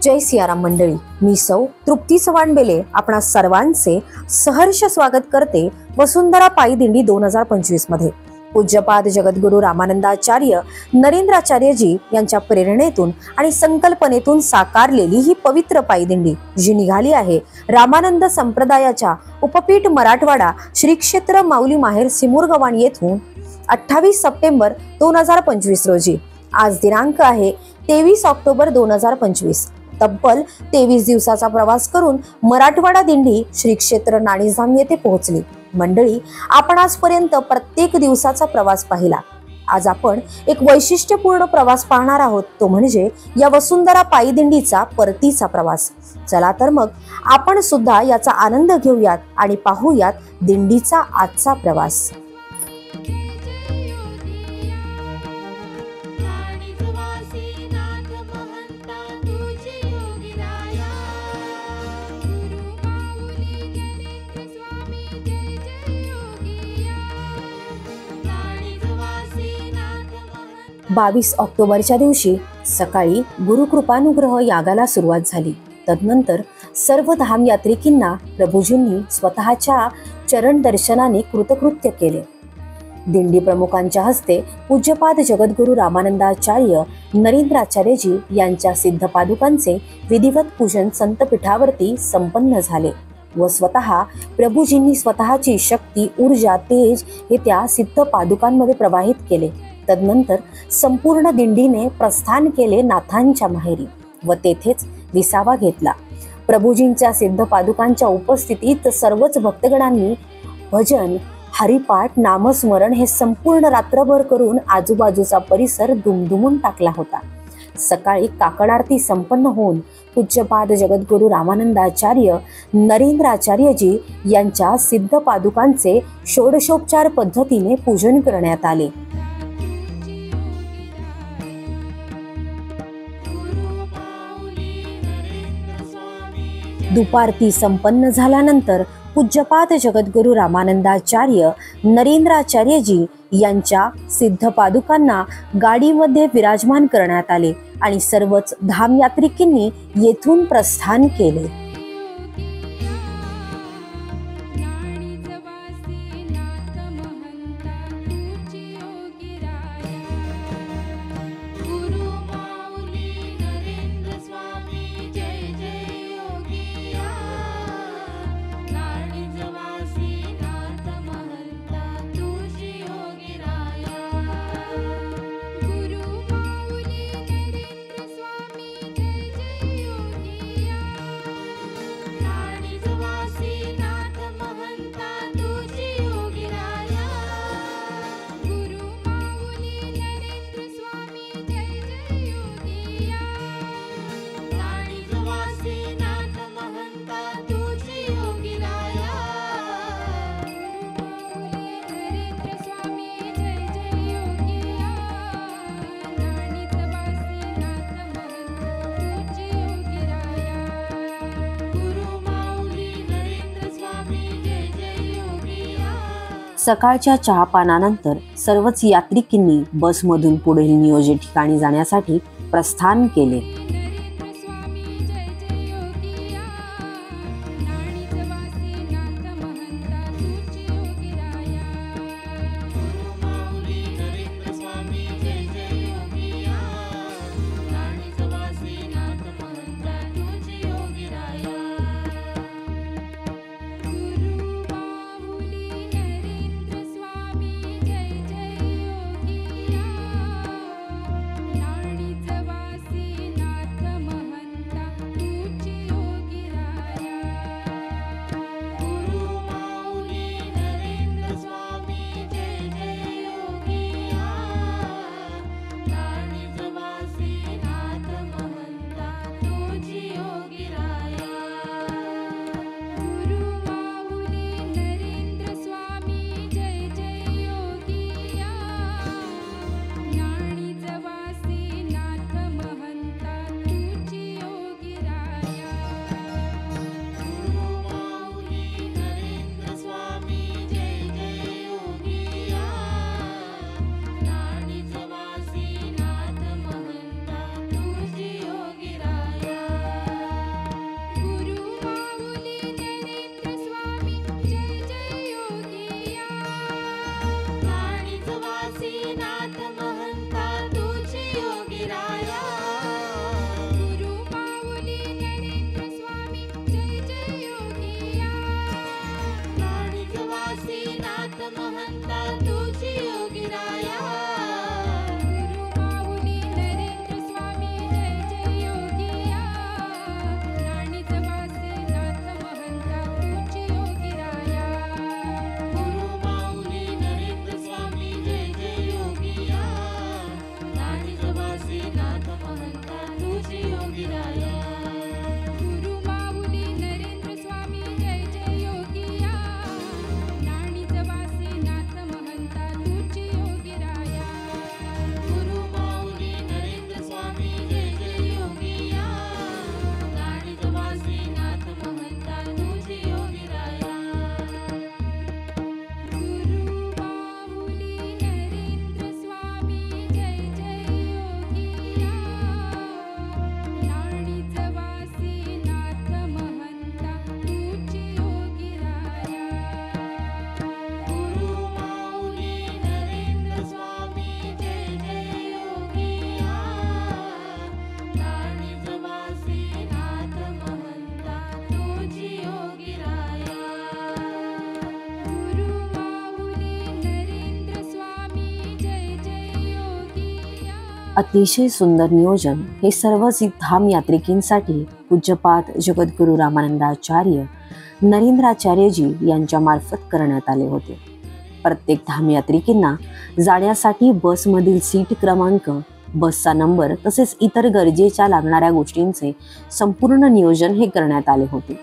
जय सियाराम मंडळी, मी सौ तृप्ती चव्हाण बेले आपणा सर्वांचे सहर्ष स्वागत करते वसुंधरा पायी दिंडी 2025 मध्ये। पूज्यपाद जगद्गुरु रामानंदाचार्य नरेंद्राचार्यजी यांच्या प्रेरणेतून आणि संकल्पनेतून साकारलेली ही पवित्र पायी दिंडी जी निघाली आहे रामानंद संप्रदायाच्या उपपीठ मराठवाडा श्री क्षेत्र माऊली माहेर सिमुरगव्हाण येथून 28 सप्टेंबर 2025 रोजी। आज दिनांक आहे 23 ऑक्टोबर 2025। तब्बल 23 दिवसाचा प्रवास करून मराठवाडा दिंडी श्री क्षेत्र नाणीजाम येथे पोहोचली। मंडळी, आपण आजपर्यंत प्रत्येक दिवसाचा प्रवास पाहिला। आज आपण एक वैशिष्ट्यपूर्ण प्रवास पाहणार आहोत, तो म्हणजे या वसुंधरा पायी दिंडीचा परतीचा प्रवास। चला तर मग आपण सुद्धा याचा आनंद घेऊयात आणि पाहूयात दिंडीचा आजचा प्रवास। बावीस ऑक्टोबरच्या दिवशी सकाळी गुरुकृपानुग्रह यागाला सुरुवात झाली। तदनंतर सर्व धाम यात्रिकींना प्रभूजींनी स्वतःच्या चरण दर्शनाने कृतकृत्य केले। दिंडी प्रमुखांच्या हस्ते पूज्यपाद जगद्गुरु रामानंदाचार्य नरेंद्राचार्यजी यांच्या सिद्ध पादुकांचे विधिवत पूजन संतपीठावरती संपन्न झाले व स्वतः प्रभूजींनी स्वतःची शक्ती, ऊर्जा, तेज हे त्या सिद्ध पादुकांमध्ये प्रवाहित केले। तदनंतर संपूर्ण दिंडीने प्रस्थान केले नाथांच्या माहेरी व तेथेच विसावा घेतला। प्रभूजींच्या सिद्ध पादुकांच्या उपस्थितीत सर्वच भक्तगणांनी भजन, हरिपाठ, नामस्मरण हे संपूर्ण रात्रभर करून आजूबाजूचा परिसर दुमदुमून टाकला होता। सकाळी काकड आरती संपन्न होऊन पूज्यपाद जगद्गुरु रामानंदाचार्य नरेंद्राचार्यजी यांच्या सिद्ध पादुकांचे षोडशोपचार पद्धतीने पूजन करण्यात आले। दुपारती संपन्न झाल्यानंतर पूज्यपाद जगद्गुरु रामानंदाचार्य नरेंद्राचार्यजी यांच्या सिद्ध पादुकांना गाडीमध्ये विराजमान करण्यात आले आणि सर्वच धाम यात्रिकींनी येथून प्रस्थान केले। सकाळच्या चहापानानंतर सर्वच यात्रिकींनी बसमधून पुढील नियोजित ठिकाणी जाण्यासाठी प्रस्थान केले। महंता तुझी योगीराया गुरु माऊली नरेंद्र स्वामी जय जय योगिया राणीच वासे नाथ महंता तुझी योगीराया गुरु माऊली नरेंद्र स्वामी जय जय योगिया राणीच वासे नाथ महंता तुझी योगीराया गुरु माऊली नरेंद्र स्वामी जय जय योगिया राणीच वासे नाथ महंता तुझी योगीराया गुरु माऊली नरेंद्र स्वामी जय जय योगिया राणीच वासे नाथ महंता तुझी योगीराया गुरु माऊली नरेंद्र स्वामी जय जय योगिया राणीच वासे नाथ महंता तुझी योगीराया गुरु माऊली नरेंद्र स्वामी जय जय योगिया राणीच वासे नाथ महंता तुझी योगीराया गुरु माऊली नरेंद्र स्वामी जय जय योगिया अतिशय सुंदर नियोजन हे सर्व धाम यात्रिकींसाठी पूज्यपाद जगद्गुरू रामानंदाचार्य नरेंद्राचार्यजी यांच्या मार्फत करण्यात आले होते. प्रत्येक धाम यात्रिकींना जाण्यासाठी बसमधील सीट क्रमांक, बसचा नंबर तसेच इतर गरजेच्या लागणाऱ्या गोष्टींचे संपूर्ण नियोजन हे करण्यात आले होते.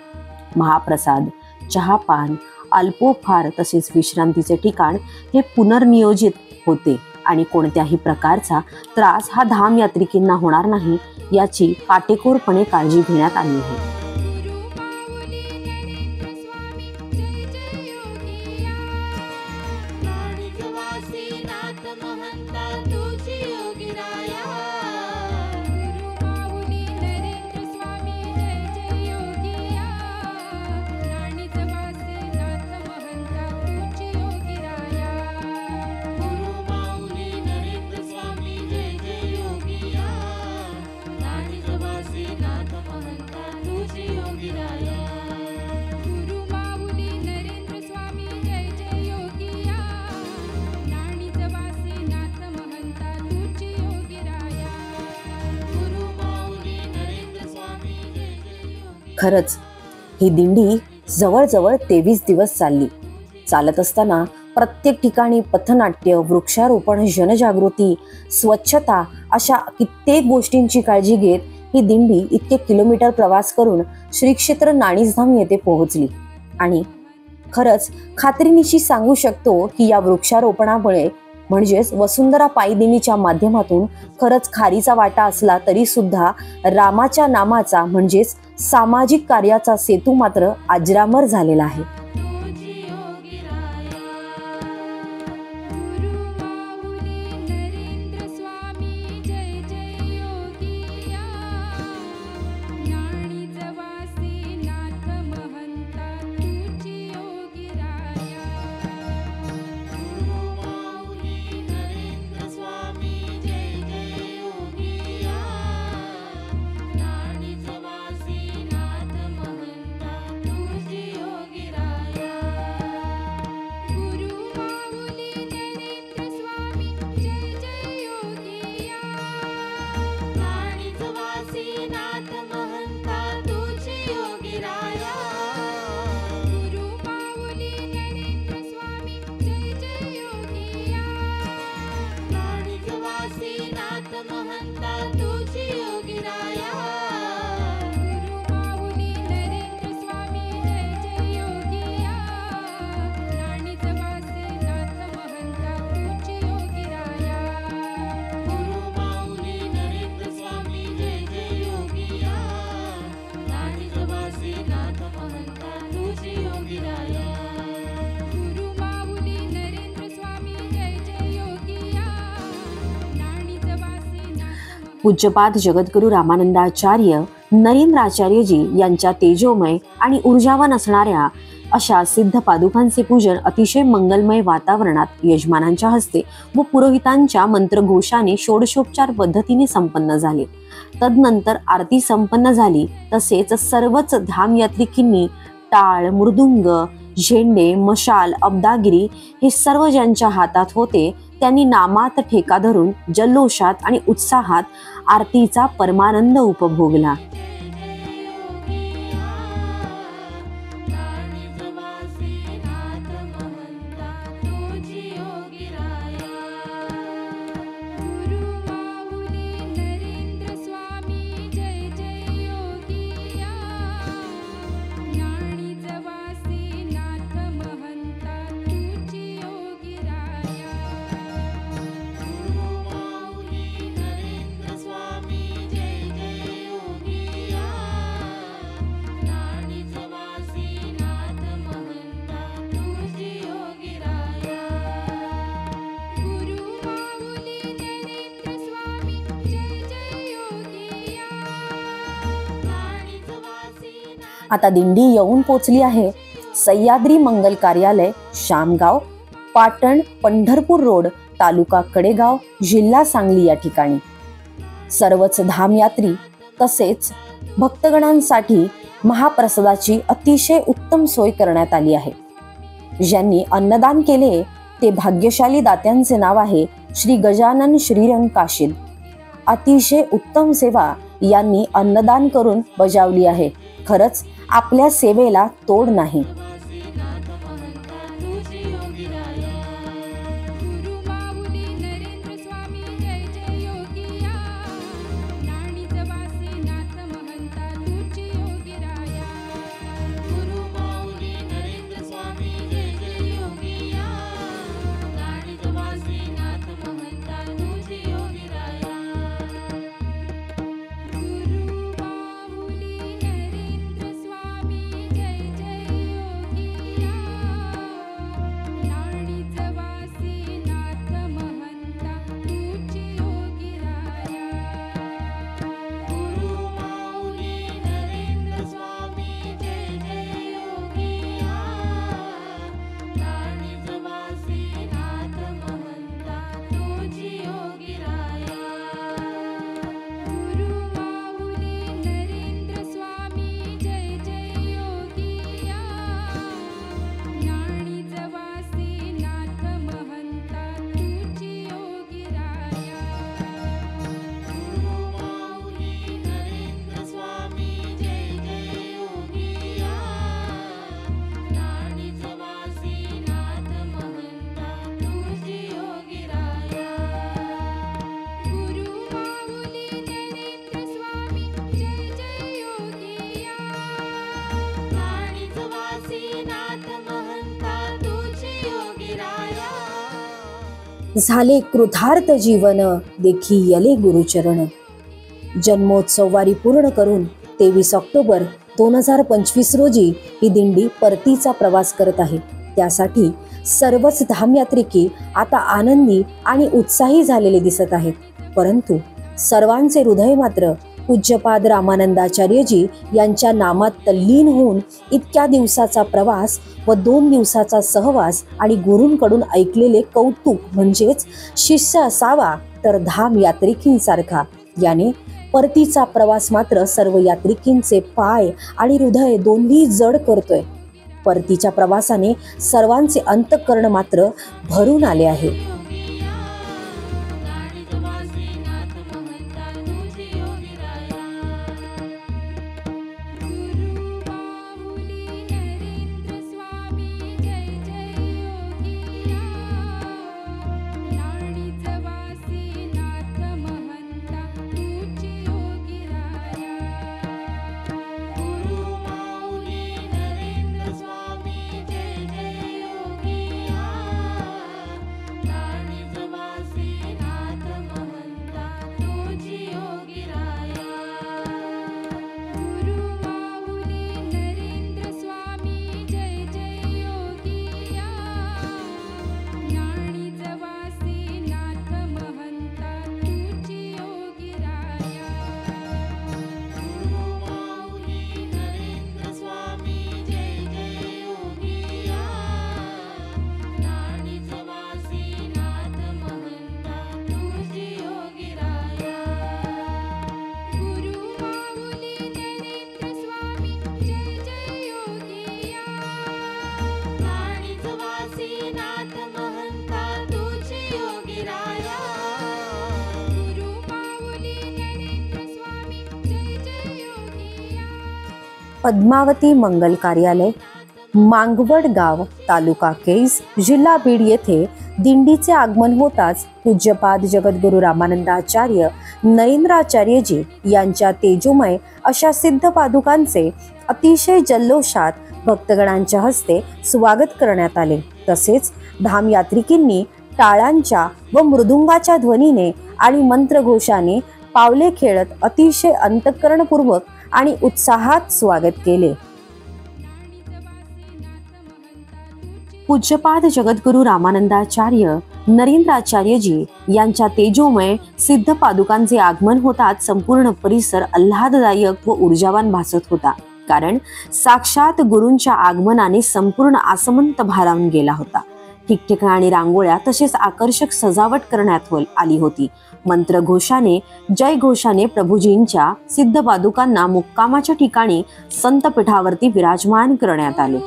महाप्रसाद, चहापान, अल्पोपहार तसेच विश्रांतीचे ठिकाण हे पुनर्नियोजित होते आणि कोणत्याही प्रकारचा त्रास हा धाम यात्रिकींना होणार नाही याची काटेकोरपणे काळजी घेण्यात आली आहे. गुरु माऊली नरेंद्र स्वामी जय जय योगिया राणीच वासे नाथ महंता तुझी योगीराया गुरु माऊली नरेंद्र स्वामी जय जय योगिया राणीच वासे नाथ महंता तुझी योगीराया गुरु माऊली नरेंद्र स्वामी जय जय योगिया राणीच वासे नाथ महंता तुझी योगीराया गुरु माऊली नरेंद्र स्वामी जय जय योगिया राणीच वासे नाथ महंता तुझी योगीराया गुरु माऊली नरेंद्र स्वामी जय जय योगिया. खरंच ही दिंडी जवळजवळ 23 दिवस चालली. चालत असताना प्रत्येक ठिकाणी पथनाट्य, वृक्षारोपण, जनजागृती, स्वच्छता अशा कित्येक गोष्टींची काळजी घेत ही दिंडी इतके किलोमीटर प्रवास करून श्री क्षेत्र नाणीजधाम येथे पोहोचली. आणि खरंच खात्रीनिशी सांगू शकतो की या वृक्षारोपणामुळे म्हणजेच वसुंधरा पायी दिंडीच्या माध्यमातून खरंच खारीचा वाटा असला तरी सुद्धा रामाच्या नामाचा म्हणजेच सामाजिक कार्याचा सेतू मात्र अजरामर झालेला आहे. तुझी योगीराया गुरु माऊली नरेंद्र स्वामी जय जय योगिया राणीच वासे नाथ महंता तुझी योगीराया गुरु माऊली नरेंद्र स्वामी जय जय योगिया राणीच वासे नाथ महंता तुझी योगीराया गुरु माऊली नरेंद्र स्वामी जय जय योगिया राणीच वासे नाथ महंता तुझी योगीराया गुरु माऊली नरेंद्र स्वामी जय जय योगिया राणीच वासे नाथ महंता तुझी योगीराया गुरु माऊली नरेंद्र स्वामी जय जय योगिया राणीच वासे नाथ महंता तुझी योगीराया गुरु माऊली नरेंद्र स्वामी जय जय योगिया राणीच वासे नाथ महंता तुझी योगीराया गुरु माऊली नरेंद्र स्वामी जय जय योगिया राणीच वासे नाथ पूज्यपाद जगद्गुरू रामानंदाचार्य नरेंद्राचार्यजी यांच्या तेजोमय आणि ऊर्जावान असणाऱ्या अशा सिद्ध पादुकांचे पूजन अतिशय मंगलमय वातावरणात यजमानांच्या हस्ते व पुरोहितांच्या मंत्रघोषाने षोडशोपचार पद्धतीने संपन्न झाले. तदनंतर आरती संपन्न झाली. तसेच सर्वच धाम यात्रिकींनी टाळ, मृदुंग झेंडे, मशाल, अब्दागिरी हे सर्व ज्यांच्या हातात होते त्यांनी नामात ठेका धरून जल्लोषात आणि उत्साहात आरतीचा परमानंद उपभोगला. आता दिंडी येऊन पोचली आहे सह्याद्री मंगल कार्यालय, शामगाव, पाटण, पंढरपूर रोड, तालुका कडेगाव, जिल्हा सांगली या ठिकाणी. सर्वच धामयात्री तसेच भक्तगणांसाठी महाप्रसादाची अतिशय उत्तम सोय करण्यात आली आहे. ज्यांनी अन्नदान केले ते भाग्यशाली दात्यांचे नाव आहे श्री गजानन श्रीरंग काशीद. अतिशय उत्तम सेवा यांनी अन्नदान करून बजावली आहे. खरंच आपल्या सेवेला तोड नाही. झाले कृतार्थ जीवन, देखी यले गुरुचरण. जन्मोत्सव वारी पूर्ण करून 23 ऑक्टोबर 2025 रोजी ही दिंडी परतीचा प्रवास करत आहे. त्यासाठी सर्वच धामयात्रिकी आता आनंदी आणि उत्साही झालेले दिसत आहेत. परंतु सर्वांचे हृदय मात्र पूज्यपाद रामानंदाचार्यजी यांच्या नामात तल्लीन होऊन इतक्या दिवसाचा प्रवास व 2 दिवसाचा सहवास आणि गुरूंकडून ऐकलेले कौतुक म्हणजेच शिष्य असावा तर धाम यात्रिकींसारखा, याने परतीचा प्रवास मात्र सर्व यात्रिकींचे पाय आणि हृदय दोन्ही जड करतोय. परतीच्या प्रवासाने सर्वांचे अंतःकरण मात्र भरून आले आहे. पद्मावती मंगल कार्यालय, मांगवड गाव, तालुका केज, जिल्हा बीड येथे दिंडीचे आगमन होताच पूज्यपाद जगद्गुरू रामानंदाचार्य नरेंद्राचार्यजी यांच्या तेजोमय अशा सिद्ध पादुकांचे अतिशय जल्लोषात भक्तगणांच्या हस्ते स्वागत करण्यात आले। तसेच धाम यात्रिकींनी टाळांच्या व मृदुंगाच्या ध्वनीने आणि मंत्रघोषाने पावले खेळत अतिशय अंतःकरणपूर्वक आणि उत्साहात स्वागत केले। पूज्यपाद जगद्गुरू रामानंदाचार्य नरेंद्राचार्यजी यांच्या तेजोमय सिद्ध पादुकांचे आगमन होताच संपूर्ण परिसर आल्हाददायक व ऊर्जावान भासत होता। कारण साक्षात गुरूंच्या आगमनाने संपूर्ण आसमंत भारावून गेला होता। ठिकठिकाणी रांगोळ्या तसेच आकर्षक सजावट करण्यात आली होती। मंत्रघोषाने जयघोषाने प्रभूजींच्या सिद्ध पादुकांना मुक्कामाच्या ठिकाणी संतपीठावरती विराजमान करण्यात आले।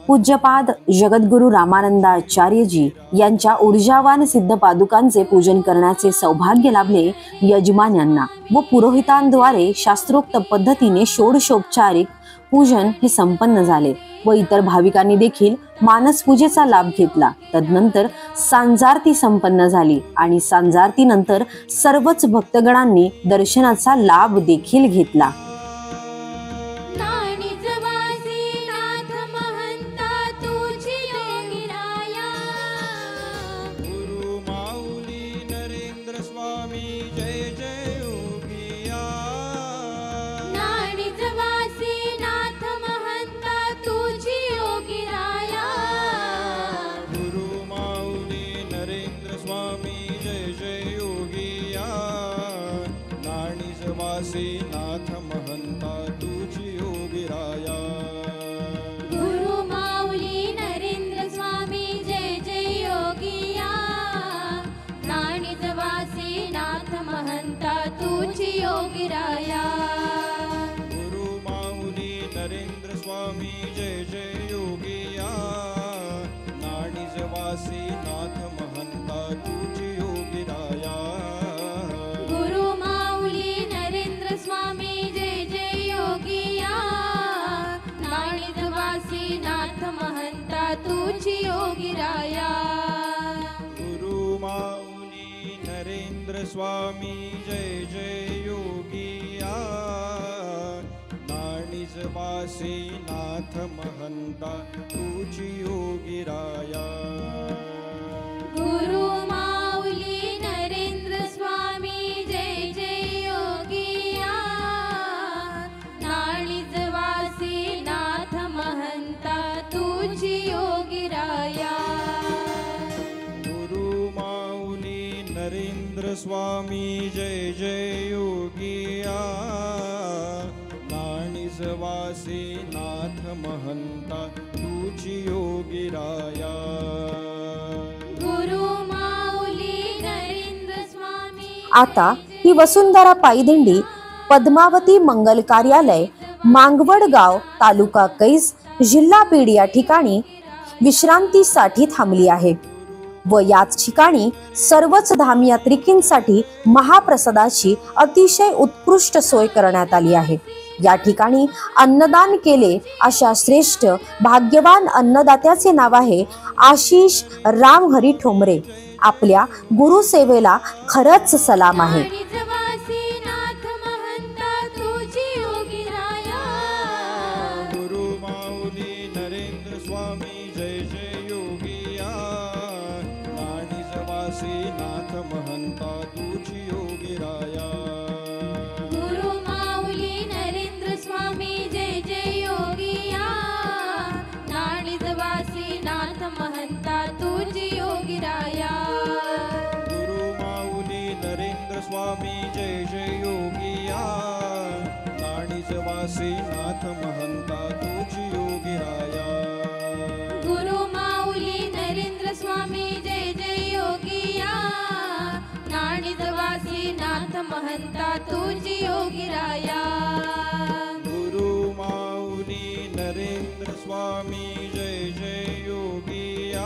पूज्यपाद जगद्गुरू रामानंदाचार्यजी यांच्या ऊर्जावान सिद्ध पादुकांचे पूजन करण्याचे सौभाग्य लाभले। यजमान यांना व पुरोहितांद्वारे शास्त्रोक्त पद्धतीने षोडशोपचारिक पूजन हे संपन्न झाले व इतर भाविकांनी देखील मानस पूजेचा लाभ घेतला। तदनंतर सांजारती संपन्न झाली आणि सांजारतीनंतर सर्वच भक्तगणांनी दर्शनाचा लाभ देखील घेतला। नाथ महंता तुझी योगिराया। गुरु माऊली नरेंद्र स्वामी जय जय योगिया। नाणिजवासी नाथ महंता तुझी योगिराया। गुरु माऊली नरेंद्र स्वामी जय जय योगिया। नाणिजवासी नाथ महंता तुझी योगिराया। स्वामी जय जय योगिया। नाणिजवासी नाथ महंता तुझी योगिराया। गुरु माऊली नरेंद्र स्वामी जय जय योगिया। नाणिजवासी नाथ महंता तुझी योगिराया। गुरु माऊली नरेंद्र स्वामी जय जय योगिया। नाणिजवासी नाथ महंता तुझी योगिराया। गुरु माऊली नरेंद्र स्वामी जय जय योगिया। नाणिजवासी नाथ महंता तुझी योगिराया। गुरु माऊली नरेंद्र स्वामी। आता ही वसुंधरा पायदिंडी पद्मावती मंगल कार्यालय, मांगवड गाव, तालुका कैज, जिल्हा बीड या ठिकाणी विश्रांतीसाठी थांबली आहे व याच ठिकाणी सर्वच धामयात्रिकींसाठी महाप्रसादाची अतिशय उत्कृष्ट सोय करण्यात आली आहे। या ठिकाणी अन्नदान केले अशा श्रेष्ठ भाग्यवान अन्नदात्याचे नाव आहे आशिष रामहरी ठोंबरे। आपल्या गुरुसेवेला खरंच सलाम आहे। गुरु माऊली नरेंद्र स्वामी जय जय योगिया। नाणिजवासी नाथ महंता तुझी योगिराया। गुरु माऊली नरेंद्र स्वामी जय जय योगिया। नाणिजवासी नाथ महंता तुझी योगिराया। गुरु माऊली नरेंद्र स्वामी जय जय योगिया। नाणिजवासी नाथ महंता तुझी योगिराया। गुरु माऊली नरेंद्र स्वामी जय जय योगी। महंता तुझी योगीराया गुरु माऊली नरेंद्र स्वामी जय जय योगिया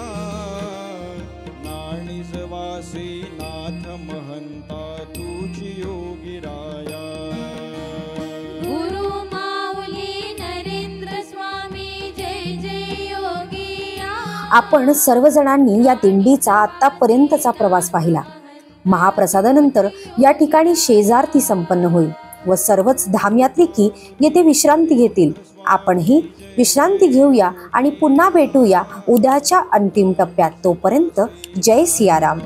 नाणीसवासी नाथ महंता तुझी योगीराया गुरु माऊली नरेंद्र स्वामी जय जय योगिया आपण सर्वजणांनी या दिंडीचा आतापर्यंतचा प्रवास पाहिला. महाप्रसादानंतर या ठिकाणी शेजारती संपन्न होईल व सर्वच धामयात्रिकी येथे विश्रांती घेतील. आपणही विश्रांती घेऊया आणि पुन्हा भेटूया उद्याच्या अंतिम टप्प्यात. तोपर्यंत जय सियाराम.